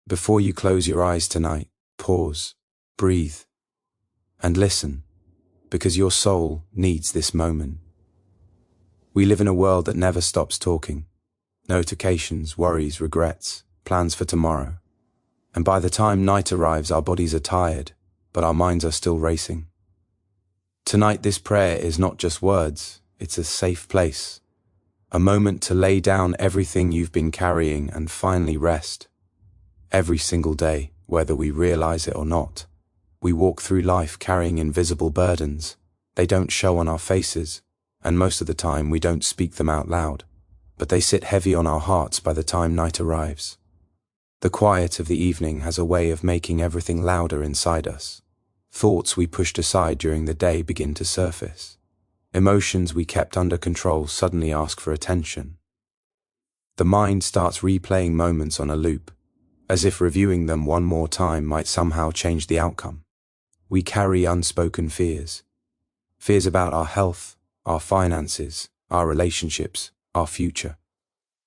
Before you close your eyes tonight, pause, breathe, and listen, because your soul needs this moment. We live in a world that never stops talking. Notifications, worries, regrets, plans for tomorrow. And by the time night arrives, our bodies are tired, but our minds are still racing. Tonight, this prayer is not just words, it's a safe place. A moment to lay down everything you've been carrying and finally rest. Every single day, whether we realize it or not, we walk through life carrying invisible burdens. They don't show on our faces, and most of the time we don't speak them out loud, but they sit heavy on our hearts by the time night arrives. The quiet of the evening has a way of making everything louder inside us. Thoughts we pushed aside during the day begin to surface. Emotions we kept under control suddenly ask for attention. The mind starts replaying moments on a loop, as if reviewing them one more time might somehow change the outcome. We carry unspoken fears. Fears about our health, our finances, our relationships, our future.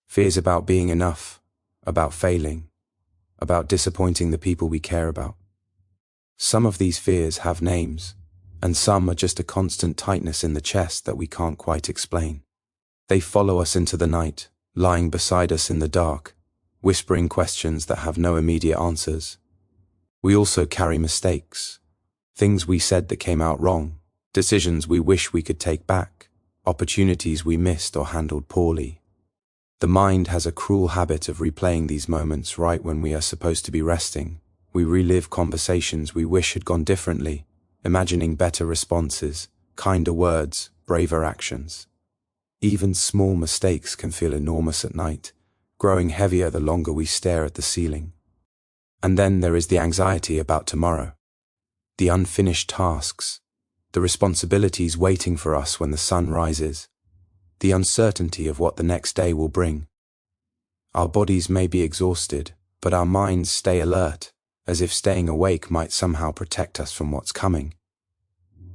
Fears about being enough, about failing, about disappointing the people we care about. Some of these fears have names, and some are just a constant tightness in the chest that we can't quite explain. They follow us into the night, lying beside us in the dark, whispering questions that have no immediate answers. We also carry mistakes, things we said that came out wrong, decisions we wish we could take back, opportunities we missed or handled poorly. The mind has a cruel habit of replaying these moments right when we are supposed to be resting. We relive conversations we wish had gone differently, imagining better responses, kinder words, braver actions. Even small mistakes can feel enormous at night, growing heavier the longer we stare at the ceiling. And then there is the anxiety about tomorrow. The unfinished tasks, the responsibilities waiting for us when the sun rises, the uncertainty of what the next day will bring. Our bodies may be exhausted, but our minds stay alert, as if staying awake might somehow protect us from what's coming.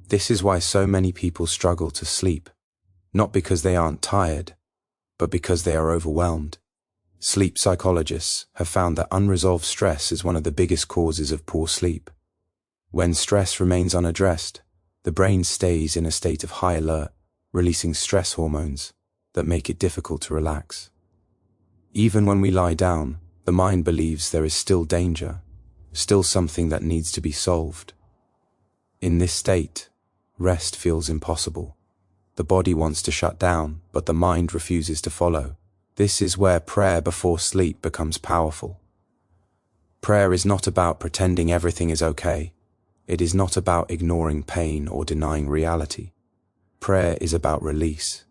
This is why so many people struggle to sleep, not because they aren't tired, but because they are overwhelmed. Sleep psychologists have found that unresolved stress is one of the biggest causes of poor sleep. When stress remains unaddressed, the brain stays in a state of high alert, releasing stress hormones that make it difficult to relax. Even when we lie down, the mind believes there is still danger, still something that needs to be solved. In this state, rest feels impossible. The body wants to shut down, but the mind refuses to follow. This is where prayer before sleep becomes powerful. Prayer is not about pretending everything is okay. It is not about ignoring pain or denying reality. Prayer is about release.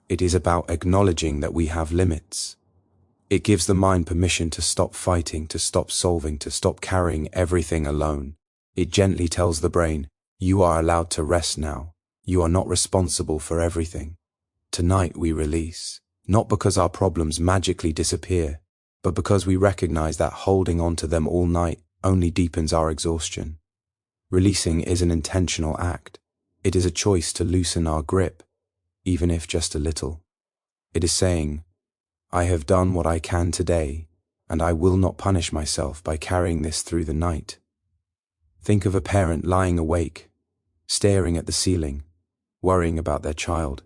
It is about acknowledging that we have limits. It gives the mind permission to stop fighting, to stop solving, to stop carrying everything alone. It gently tells the brain, you are allowed to rest now. You are not responsible for everything. Tonight we release, not because our problems magically disappear, but because we recognize that holding on to them all night only deepens our exhaustion. Releasing is an intentional act. It is a choice to loosen our grip, even if just a little. It is saying, I have done what I can today, and I will not punish myself by carrying this through the night. Think of a parent lying awake, staring at the ceiling, worrying about their child.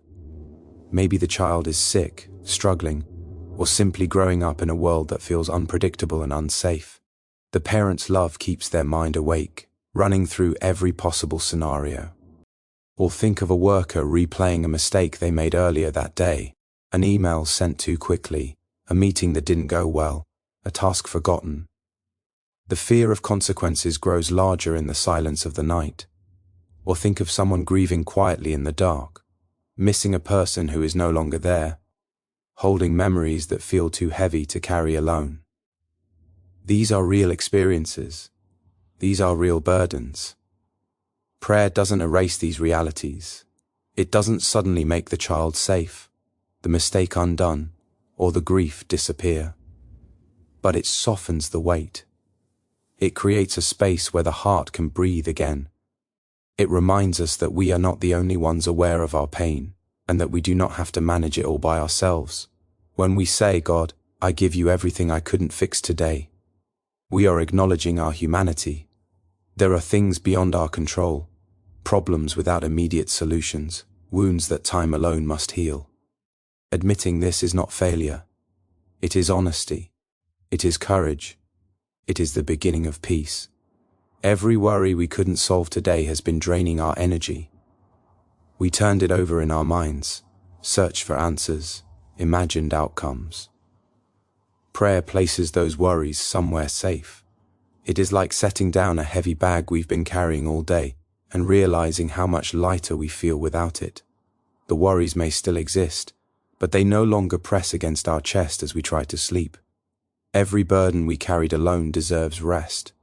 Maybe the child is sick, struggling, or simply growing up in a world that feels unpredictable and unsafe. The parent's love keeps their mind awake, running through every possible scenario. Or think of a worker replaying a mistake they made earlier that day, an email sent too quickly, a meeting that didn't go well, a task forgotten. The fear of consequences grows larger in the silence of the night. Or think of someone grieving quietly in the dark, missing a person who is no longer there, holding memories that feel too heavy to carry alone. These are real experiences. These are real burdens. Prayer doesn't erase these realities. It doesn't suddenly make the child safe, the mistake undone, or the grief disappear. But it softens the weight. It creates a space where the heart can breathe again. It reminds us that we are not the only ones aware of our pain, and that we do not have to manage it all by ourselves. When we say, God, I give you everything I couldn't fix today, We are acknowledging our humanity. There are things beyond our control, problems without immediate solutions, wounds that time alone must heal. Admitting this is not failure. It is honesty. It is courage. It is the beginning of peace. Every worry we couldn't solve today has been draining our energy. We turned it over in our minds, searched for answers, imagined outcomes. Prayer places those worries somewhere safe. It is like setting down a heavy bag we've been carrying all day and realizing how much lighter we feel without it. The worries may still exist, but they no longer press against our chest as we try to sleep. Every burden we carried alone deserves rest.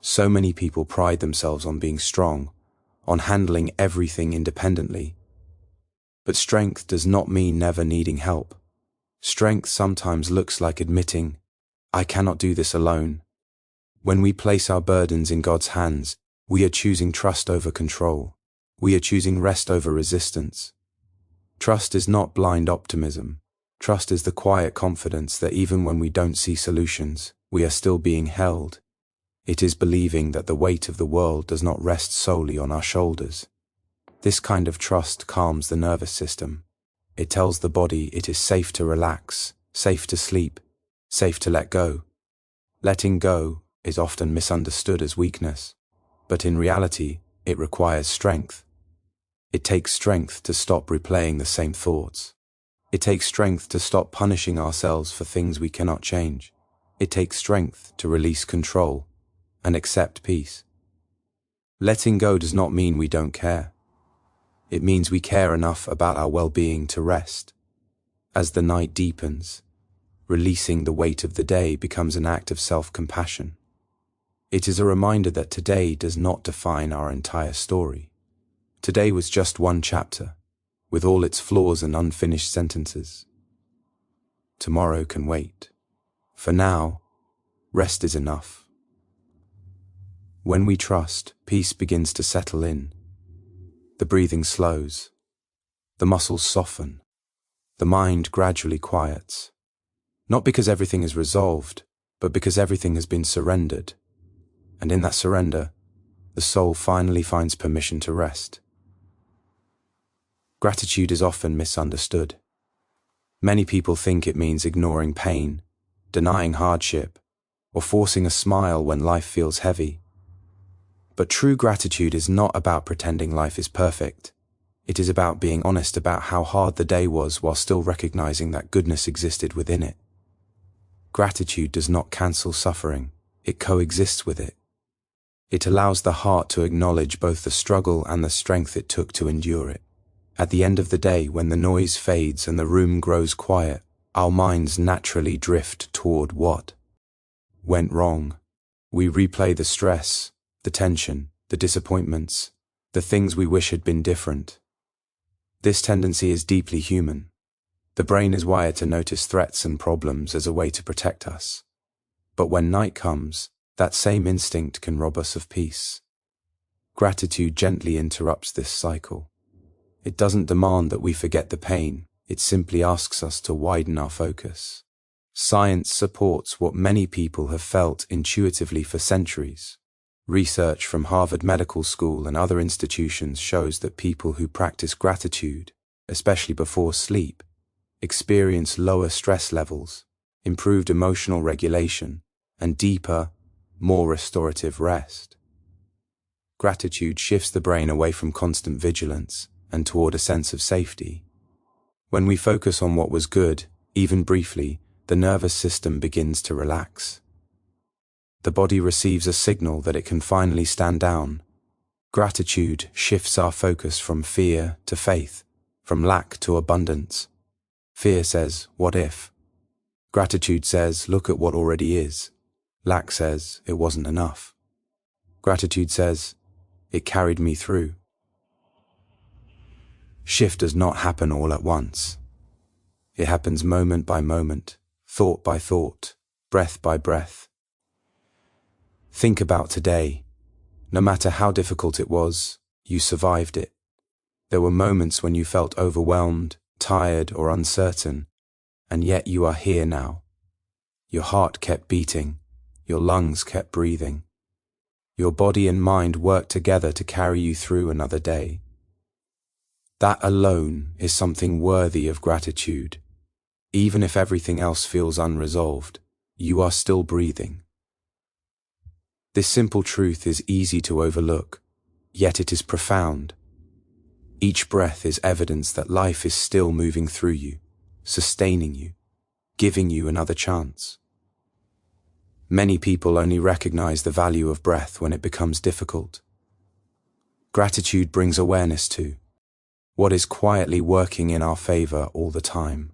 So many people pride themselves on being strong, on handling everything independently. But strength does not mean never needing help. Strength sometimes looks like admitting, I cannot do this alone. When we place our burdens in God's hands, we are choosing trust over control. We are choosing rest over resistance. Trust is not blind optimism. Trust is the quiet confidence that even when we don't see solutions, we are still being held. It is believing that the weight of the world does not rest solely on our shoulders. This kind of trust calms the nervous system. It tells the body it is safe to relax, safe to sleep, safe to let go. Letting go is often misunderstood as weakness, but in reality, it requires strength. It takes strength to stop replaying the same thoughts. It takes strength to stop punishing ourselves for things we cannot change. It takes strength to release control and accept peace. Letting go does not mean we don't care. It means we care enough about our well-being to rest. As the night deepens, releasing the weight of the day becomes an act of self-compassion. It is a reminder that today does not define our entire story. Today was just one chapter, with all its flaws and unfinished sentences. Tomorrow can wait. For now, rest is enough. When we trust, peace begins to settle in. The breathing slows. The muscles soften. The mind gradually quiets. Not because everything is resolved, but because everything has been surrendered. And in that surrender, the soul finally finds permission to rest. Gratitude is often misunderstood. Many people think it means ignoring pain, denying hardship, or forcing a smile when life feels heavy. But true gratitude is not about pretending life is perfect. It is about being honest about how hard the day was while still recognizing that goodness existed within it. Gratitude does not cancel suffering, it coexists with it. It allows the heart to acknowledge both the struggle and the strength it took to endure it. At the end of the day, when the noise fades and the room grows quiet, our minds naturally drift toward what went wrong. We replay the stress, the tension, the disappointments, the things we wish had been different. This tendency is deeply human. The brain is wired to notice threats and problems as a way to protect us. But when night comes, that same instinct can rob us of peace. Gratitude gently interrupts this cycle. It doesn't demand that we forget the pain, it simply asks us to widen our focus. Science supports what many people have felt intuitively for centuries. Research from Harvard Medical School and other institutions shows that people who practice gratitude, especially before sleep, experience lower stress levels, improved emotional regulation, and deeper, more restorative rest. Gratitude shifts the brain away from constant vigilance and toward a sense of safety. When we focus on what was good, even briefly, the nervous system begins to relax. The body receives a signal that it can finally stand down. Gratitude shifts our focus from fear to faith, from lack to abundance. Fear says, what if? Gratitude says, look at what already is. Lack says, it wasn't enough. Gratitude says, it carried me through. Shift does not happen all at once. It happens moment by moment, thought by thought, breath by breath. Think about today. No matter how difficult it was, you survived it. There were moments when you felt overwhelmed, tired, or uncertain, and yet you are here now. Your heart kept beating. Your lungs kept breathing. Your body and mind worked together to carry you through another day. That alone is something worthy of gratitude. Even if everything else feels unresolved, you are still breathing. This simple truth is easy to overlook, yet it is profound. Each breath is evidence that life is still moving through you, sustaining you, giving you another chance. Many people only recognize the value of breath when it becomes difficult. Gratitude brings awareness to what is quietly working in our favor all the time.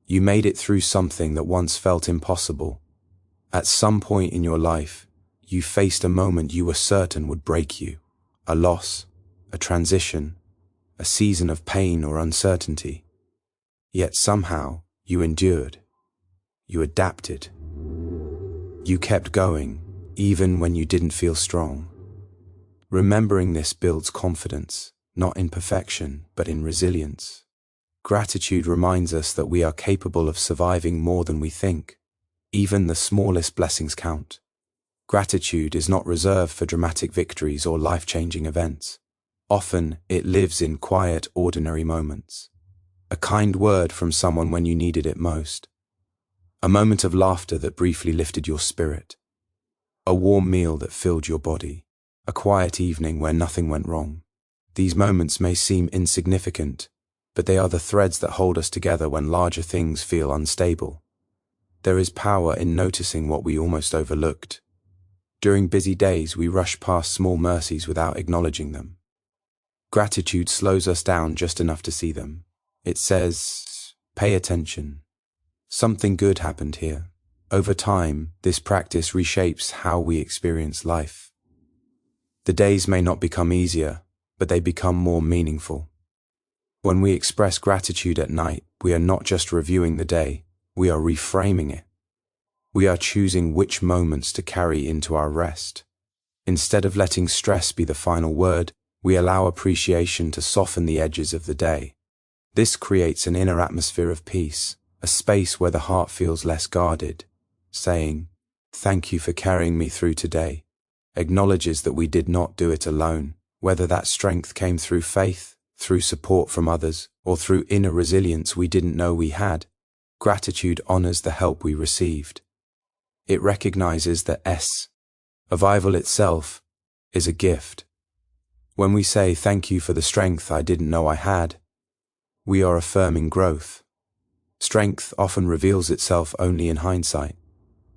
You made it through something that once felt impossible. At some point in your life, you faced a moment you were certain would break you, a loss, a transition, a season of pain or uncertainty. Yet somehow you endured, you adapted. You kept going, even when you didn't feel strong. Remembering this builds confidence, not in perfection, but in resilience. Gratitude reminds us that we are capable of surviving more than we think. Even the smallest blessings count. Gratitude is not reserved for dramatic victories or life-changing events. Often, it lives in quiet, ordinary moments. A kind word from someone when you needed it most. A moment of laughter that briefly lifted your spirit. A warm meal that filled your body. A quiet evening where nothing went wrong. These moments may seem insignificant, but they are the threads that hold us together when larger things feel unstable. There is power in noticing what we almost overlooked. During busy days, we rush past small mercies without acknowledging them. Gratitude slows us down just enough to see them. It says, pay attention. Something good happened here. Over time, this practice reshapes how we experience life. The days may not become easier, but they become more meaningful. When we express gratitude at night, we are not just reviewing the day, we are reframing it. We are choosing which moments to carry into our rest. Instead of letting stress be the final word, we allow appreciation to soften the edges of the day. This creates an inner atmosphere of peace, a space where the heart feels less guarded. Saying, "Thank you for carrying me through today," acknowledges that we did not do it alone, whether that strength came through faith, through support from others, or through inner resilience we didn't know we had. Gratitude honors the help we received. It recognizes that survival itself is a gift. When we say, "Thank you for the strength I didn't know I had," we are affirming growth. Strength often reveals itself only in hindsight.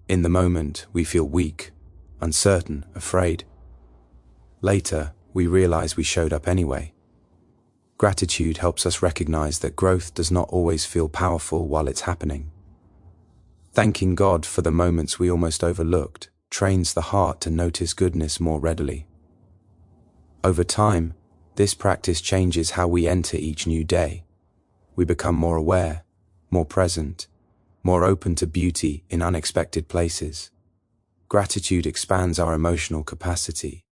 In the moment, we feel weak, uncertain, afraid. Later, we realize we showed up anyway. Gratitude helps us recognize that growth does not always feel powerful while it's happening. Thanking God for the moments we almost overlooked trains the heart to notice goodness more readily. Over time, this practice changes how we enter each new day. We become more aware, more present, more open to beauty in unexpected places. Gratitude expands our emotional capacity.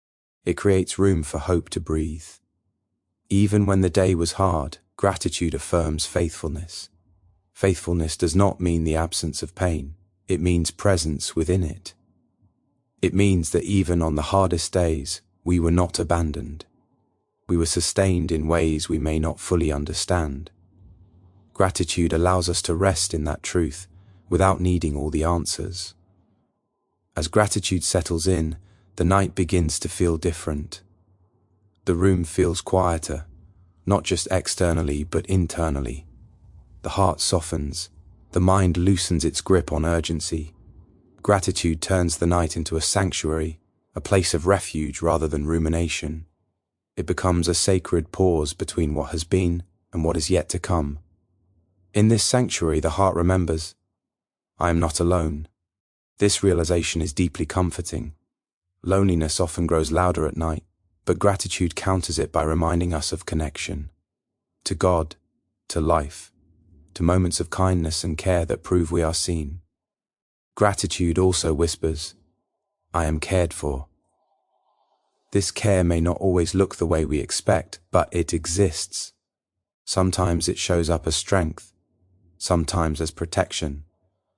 It creates room for hope to breathe. Even when the day was hard, gratitude affirms faithfulness. Faithfulness does not mean the absence of pain. It means presence within it. It means that even on the hardest days, we were not abandoned. We were sustained in ways we may not fully understand. Gratitude allows us to rest in that truth without needing all the answers. As gratitude settles in, the night begins to feel different. The room feels quieter, not just externally but internally. The heart softens, the mind loosens its grip on urgency. Gratitude turns the night into a sanctuary, a place of refuge rather than rumination. It becomes a sacred pause between what has been and what is yet to come. In this sanctuary, the heart remembers, I am not alone. This realization is deeply comforting. Loneliness often grows louder at night, but gratitude counters it by reminding us of connection. To God, to life, to moments of kindness and care that prove we are seen. Gratitude also whispers, I am cared for. This care may not always look the way we expect, but it exists. Sometimes it shows up as strength, sometimes as protection,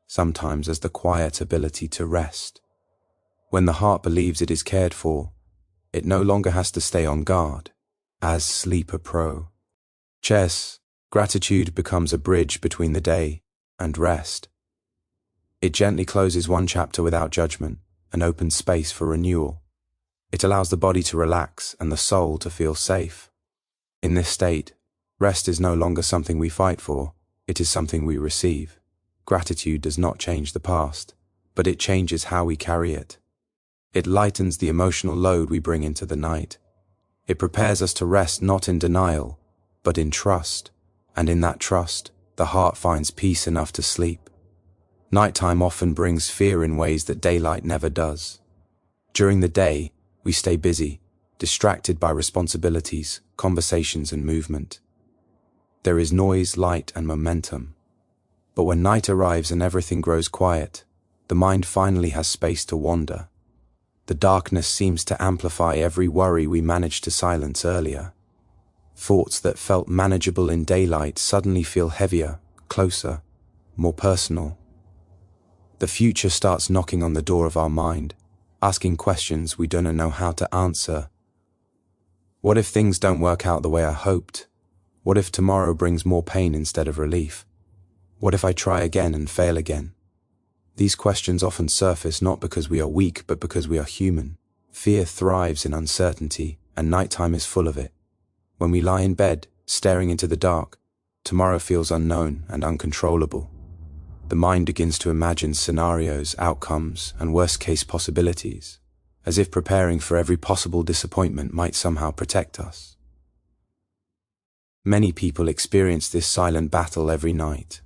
sometimes as the quiet ability to rest. When the heart believes it is cared for, it no longer has to stay on guard, as Sleeper Pro. Chess, gratitude becomes a bridge between the day and rest. It gently closes one chapter without judgment and opens space for renewal. It allows the body to relax and the soul to feel safe. In this state, rest is no longer something we fight for, it is something we receive. Gratitude does not change the past, but it changes how we carry it. It lightens the emotional load we bring into the night. It prepares us to rest not in denial, but in trust, and in that trust, the heart finds peace enough to sleep. Nighttime often brings fear in ways that daylight never does. During the day, we stay busy, distracted by responsibilities, conversations, and movement. There is noise, light, and momentum. But when night arrives and everything grows quiet, the mind finally has space to wander. The darkness seems to amplify every worry we managed to silence earlier. Thoughts that felt manageable in daylight suddenly feel heavier, closer, more personal. The future starts knocking on the door of our mind, asking questions we don't know how to answer. What if things don't work out the way I hoped? What if tomorrow brings more pain instead of relief? What if I try again and fail again? These questions often surface not because we are weak, but because we are human. Fear thrives in uncertainty, and nighttime is full of it. When we lie in bed, staring into the dark, tomorrow feels unknown and uncontrollable. The mind begins to imagine scenarios, outcomes, and worst-case possibilities, as if preparing for every possible disappointment might somehow protect us. Many people experience this silent battle every night.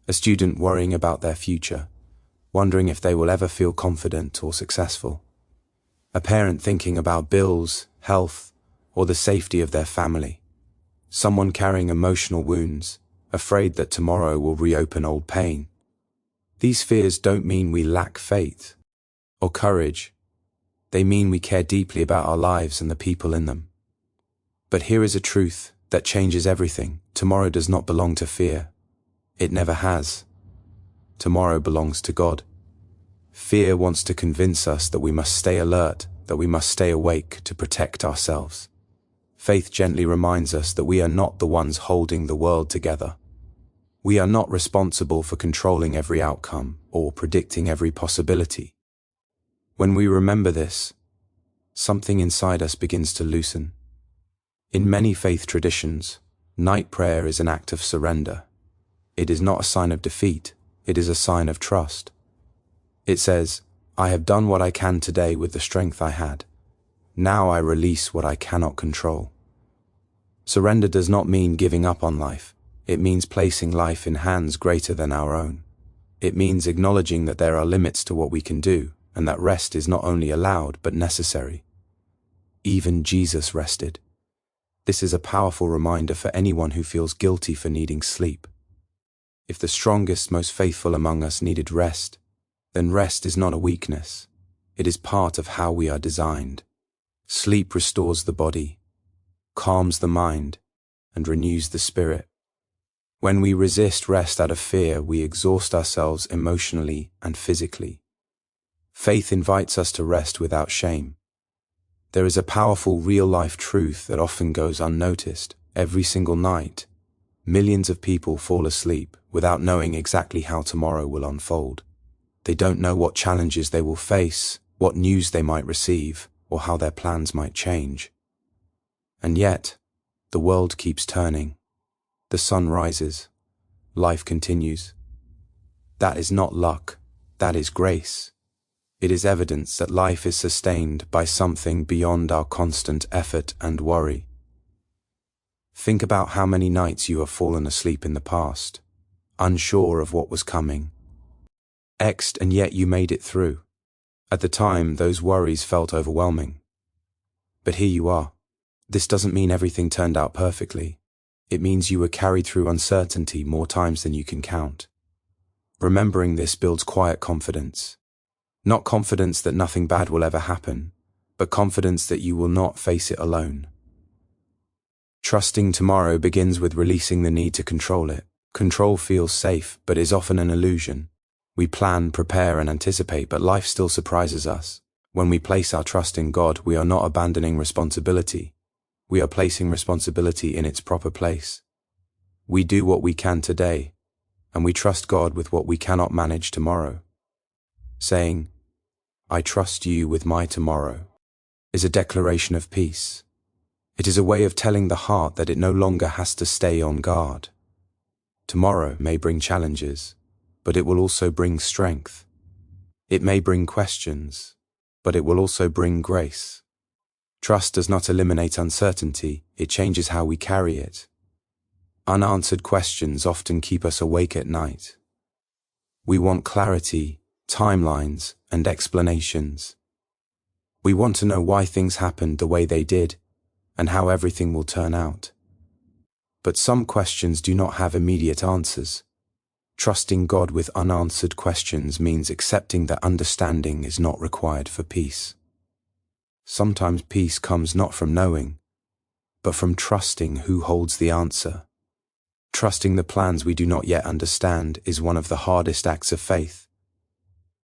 A student worrying about their future, wondering if they will ever feel confident or successful. A parent thinking about bills, health, or the safety of their family. Someone carrying emotional wounds, afraid that tomorrow will reopen old pain. These fears don't mean we lack faith or courage. They mean we care deeply about our lives and the people in them. But here is a truth that changes everything. Tomorrow does not belong to fear. It never has. Tomorrow belongs to God. Fear wants to convince us that we must stay alert, that we must stay awake to protect ourselves. Faith gently reminds us that we are not the ones holding the world together. We are not responsible for controlling every outcome or predicting every possibility. When we remember this, something inside us begins to loosen. In many faith traditions, night prayer is an act of surrender. It is not a sign of defeat, it is a sign of trust. It says, I have done what I can today with the strength I had. Now I release what I cannot control. Surrender does not mean giving up on life. It means placing life in hands greater than our own. It means acknowledging that there are limits to what we can do, and that rest is not only allowed but necessary. Even Jesus rested. This is a powerful reminder for anyone who feels guilty for needing sleep. If the strongest, most faithful among us needed rest, then rest is not a weakness. It is part of how we are designed. Sleep restores the body, calms the mind, and renews the spirit. When we resist rest out of fear, we exhaust ourselves emotionally and physically. Faith invites us to rest without shame. There is a powerful real-life truth that often goes unnoticed. Every single night, millions of people fall asleep without knowing exactly how tomorrow will unfold. They don't know what challenges they will face, what news they might receive, or how their plans might change. And yet, the world keeps turning. The sun rises. Life continues. That is not luck. That is grace. It is evidence that life is sustained by something beyond our constant effort and worry. Think about how many nights you have fallen asleep in the past, unsure of what was coming. And yet you made it through. At the time, those worries felt overwhelming. But here you are. This doesn't mean everything turned out perfectly. It means you were carried through uncertainty more times than you can count. Remembering this builds quiet confidence. Not confidence that nothing bad will ever happen, but confidence that you will not face it alone. Trusting tomorrow begins with releasing the need to control it. Control feels safe, but is often an illusion. We plan, prepare, and anticipate, but life still surprises us. When we place our trust in God, we are not abandoning responsibility. We are placing responsibility in its proper place. We do what we can today, and we trust God with what we cannot manage tomorrow. Saying, "I trust you with my tomorrow," is a declaration of peace. It is a way of telling the heart that it no longer has to stay on guard. Tomorrow may bring challenges, but it will also bring strength. It may bring questions, but it will also bring grace. Trust does not eliminate uncertainty, it changes how we carry it. Unanswered questions often keep us awake at night. We want clarity, timelines, and explanations. We want to know why things happened the way they did, and how everything will turn out. But some questions do not have immediate answers. Trusting God with unanswered questions means accepting that understanding is not required for peace. Sometimes peace comes not from knowing, but from trusting who holds the answer. Trusting the plans we do not yet understand is one of the hardest acts of faith.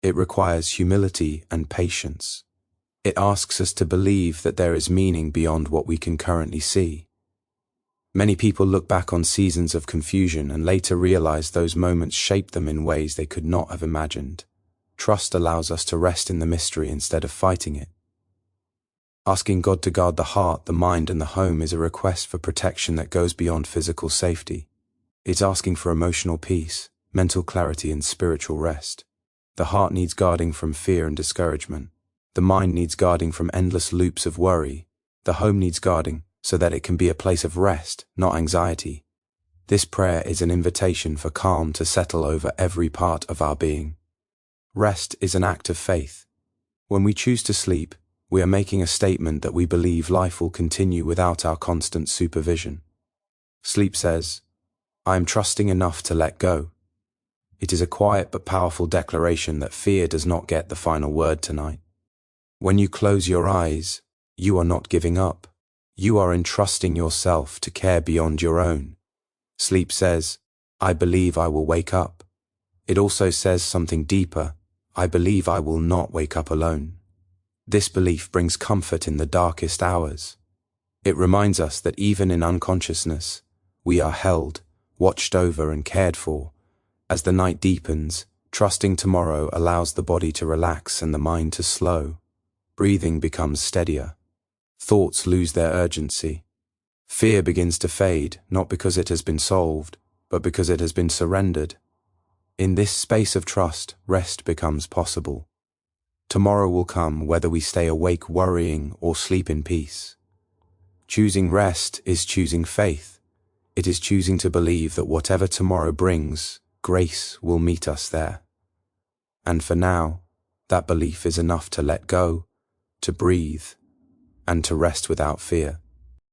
It requires humility and patience. It asks us to believe that there is meaning beyond what we can currently see. Many people look back on seasons of confusion and later realize those moments shaped them in ways they could not have imagined. Trust allows us to rest in the mystery instead of fighting it. Asking God to guard the heart, the mind, and the home is a request for protection that goes beyond physical safety. It's asking for emotional peace, mental clarity, and spiritual rest. The heart needs guarding from fear and discouragement. The mind needs guarding from endless loops of worry. The home needs guarding so that it can be a place of rest, not anxiety. This prayer is an invitation for calm to settle over every part of our being. Rest is an act of faith. When we choose to sleep, we are making a statement that we believe life will continue without our constant supervision. Sleep says, "I am trusting enough to let go." It is a quiet but powerful declaration that fear does not get the final word tonight. When you close your eyes, you are not giving up. You are entrusting yourself to care beyond your own. Sleep says, "I believe I will wake up." It also says something deeper, "I believe I will not wake up alone." This belief brings comfort in the darkest hours. It reminds us that even in unconsciousness, we are held, watched over, and cared for. As the night deepens, trusting tomorrow allows the body to relax and the mind to slow. Breathing becomes steadier. Thoughts lose their urgency. Fear begins to fade, not because it has been solved, but because it has been surrendered. In this space of trust, rest becomes possible. Tomorrow will come whether we stay awake worrying or sleep in peace. Choosing rest is choosing faith. It is choosing to believe that whatever tomorrow brings, grace will meet us there. And for now, that belief is enough to let go, to breathe, and to rest without fear.